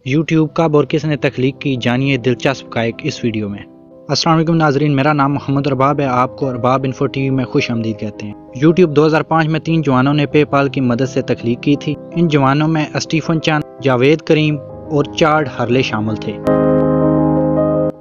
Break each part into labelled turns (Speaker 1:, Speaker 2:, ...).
Speaker 1: YouTube کب اور کس نے تخلیق کی، جانیے دلچسپ حقائق اس ویڈیو میں۔ السلام علیکم ناظرین، میرا نام محمد ارباب ہے، آپ کو ارباب انفو ٹی وی میں خوش آمدید کہتے ہیں۔ یوٹیوب 2005 میں 3 جوانوں نے پے پال کی مدد سے تخلیق کی تھی۔ ان جوانوں میں اسٹیفن چن، جاوید کریم اور چارڈ ہرلے شامل تھے۔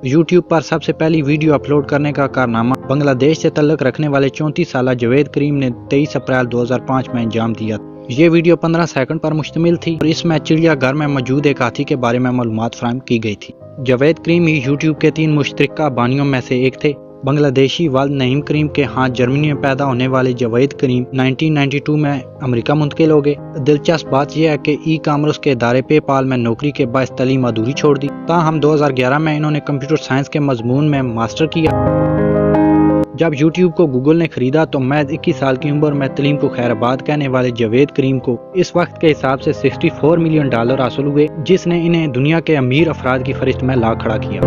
Speaker 1: یوٹیوب پر سب سے پہلی ویڈیو اپلوڈ کرنے کا کارنامہ بنگلہ دیش سے تعلق رکھنے والے 34 سالہ جاوید کریم نے 23 اپریل 2005 میں انجام دیا۔ یہ ویڈیو 15 سیکنڈ پر مشتمل تھی اور اس میں چڑیا گھر میں موجود ایک ہاتھی کے بارے میں معلومات فراہم کی گئی تھی۔ جاوید کریم ہی یوٹیوب کے 3 مشترکہ بانیوں میں سے ایک تھے۔ بنگلہ دیشی والد نعیم کریم کے ہاں جرمنی میں پیدا ہونے والے جاوید کریم 1992 میں امریکہ منتقل ہو گئے۔ دلچسپ بات یہ ہے کہ ای کامرس کے ادارے پے پال میں نوکری کے باعث تعلیم ادھوری چھوڑ دی، تاہم 2011 میں انہوں نے کمپیوٹر سائنس کے مضمون میں ماسٹر کیا۔ جب یوٹیوب کو گوگل نے خریدا تو محض 21 سال کی عمر میں تعلیم کو خیر آباد کہنے والے جاوید کریم کو اس وقت کے حساب سے $64 ملین حاصل ہوئے، جس نے انہیں دنیا کے امیر افراد کی فہرست میں لا کھڑا کیا۔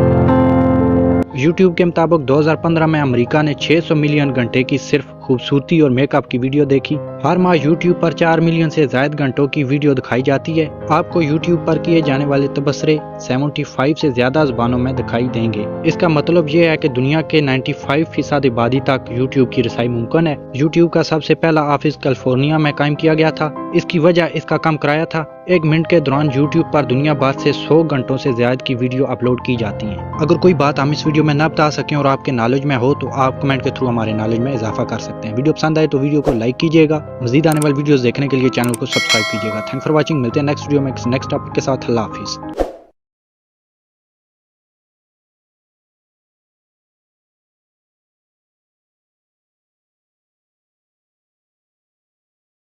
Speaker 1: یوٹیوب کے مطابق 2015 میں امریکہ نے 600 ملین گھنٹے کی صرف خوبصورتی اور میک اپ کی ویڈیو دیکھی۔ ہر ماہ یوٹیوب پر 4 ملین سے زائد گھنٹوں کی ویڈیو دکھائی جاتی ہے۔ آپ کو یوٹیوب پر کیے جانے والے تبصرے 75 سے زیادہ زبانوں میں دکھائی دیں گے۔ اس کا مطلب یہ ہے کہ دنیا کے 95% آبادی تک یوٹیوب کی رسائی ممکن ہے۔ یوٹیوب کا سب سے پہلا آفس کیلیفورنیا میں قائم کیا گیا تھا۔ اس کی وجہ اس کا کم کرایہ تھا۔ 1 منٹ کے دوران یوٹیوب پر دنیا بھر سے 100 گھنٹوں سے زیادہ کی ویڈیو اپلوڈ کی جاتی ہیں۔ اگر کوئی بات ہم اس ویڈیو میں نہ بتا سکیں اور آپ کے نالج میں ہو تو آپ کمنٹ کے تھرو ہمارے نالج میں اضافہ کر سکتے ہیں۔ ویڈیو پسند آئے تو ویڈیو کو لائک کیجیے گا، مزید آنے والی ویڈیوز دیکھنے کے لیے چینل کو سبسکرائب کیجیے گا۔ تھینک فار واچنگ، ملتے ہیں نیکسٹ ویڈیو میں نیکسٹ ٹاپک کے ساتھ۔ اللہ حافظ۔